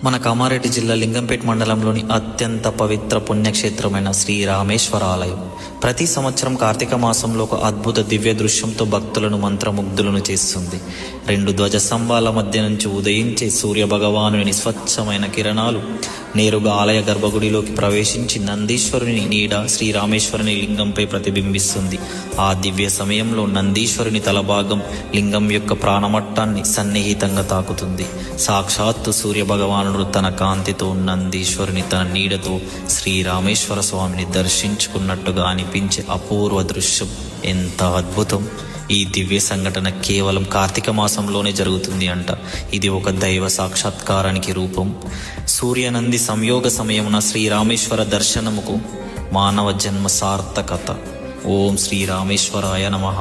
మన కామారెడ్డి జిల్లా లింగంపేట మండలంలోని అత్యంత పవిత్ర పుణ్యక్షేత్రమైన శ్రీ రామేశ్వర ఆలయం ప్రతి సంవత్సరం కార్తీక మాసంలో ఒక అద్భుత దివ్య దృశ్యంతో భక్తులను మంత్రముగ్ధులను చేస్తుంది. 2 ధ్వజస్తంభాల మధ్య నుంచి ఉదయించే సూర్య భగవానుని స్వచ్ఛమైన కిరణాలు నేరుగా ఆలయ గర్భగుడిలోకి ప్రవేశించి నందీశ్వరుని నీడ శ్రీరామేశ్వరుని లింగంపై ప్రతిబింబిస్తుంది. ఆ దివ్య సమయంలో నందీశ్వరుని తలభాగం లింగం యొక్క ప్రాణమట్టాన్ని సన్నిహితంగా తాకుతుంది. సాక్షాత్తు సూర్య భగవానుడు తన కాంతితో నందీశ్వరుని తన నీడతో శ్రీరామేశ్వర స్వామిని దర్శించుకున్నట్టుగా అనిపించే అపూర్వ దృశ్యం. ఎంత అద్భుతం! ఈ దివ్య సంఘటన కేవలం కార్తీక మాసంలోనే జరుగుతుంది అంట. ఇది ఒక దైవ సాక్షాత్కారానికి రూపం. సూర్యనంది సంయోగ సమయమున శ్రీరామేశ్వర దర్శనముకు మానవ జన్మ సార్థకత. ఓం శ్రీరామేశ్వరాయ నమః.